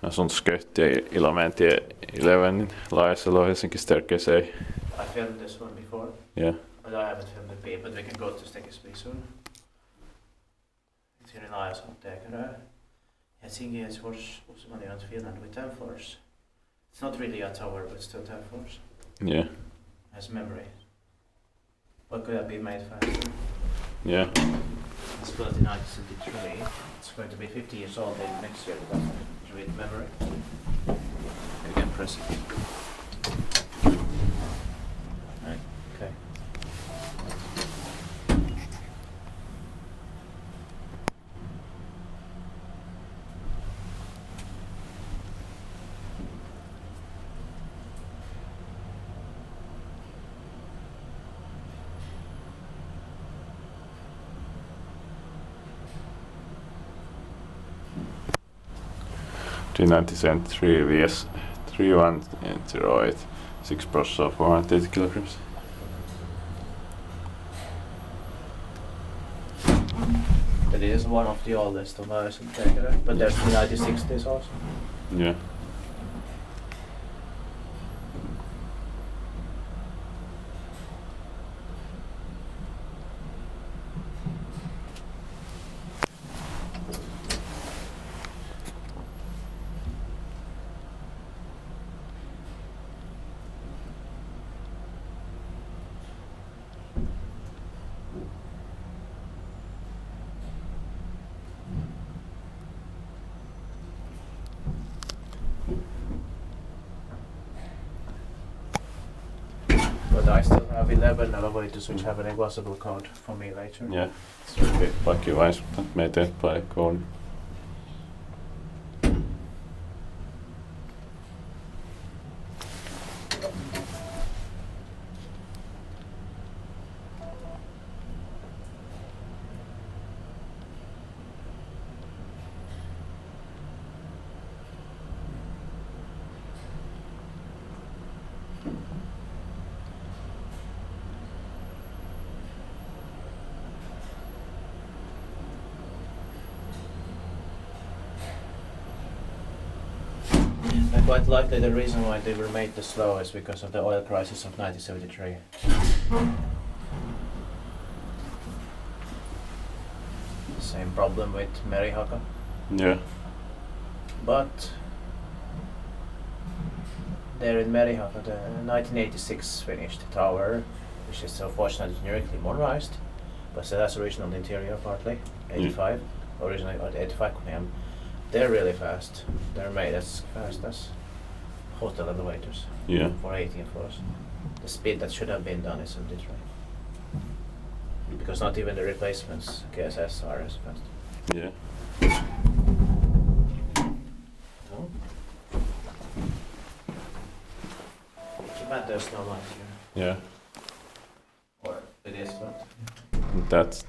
Sånt skött i Ilomäentie 11 Laajasalo Helsinki staircase A. I filmed this one before. Yeah. But I haven't filmed the B, but we can go to staircase B soon. It's here in Laajasalo. Helsinki is money on Finland with 10 floors. It's not really a tower, but still 10 floors. Yeah. Has memory. What could have been made faster? Yeah. It's built in 1973. It's going to be 50 years old next year because of read memory. You can press it. Right. Okay. $390.3 vs 3108 6 processor 480 kilograms. But it is one of the oldest of those, but there's the 1960s also. Yeah. But I still have 11 elevators which have an impossible code for me later. Yeah. Se vaikka vain meitä eteenpäin. And quite likely the reason why they were made this slow is because of the oil crisis of 1973. Same problem with Merihaka. Yeah. But there in Merihaka, the 1986 finished tower, which is unfortunately generically modernized, but still has original interior partly, 85, originally or 85 km. They're really fast. They're made as fast as hotel elevators. Yeah. For 18 floors. The speed that should have been done is 73. Because not even the replacements KSS are as fast. Yeah. No. Japan, there's no light here. Yeah. Or it is, but That's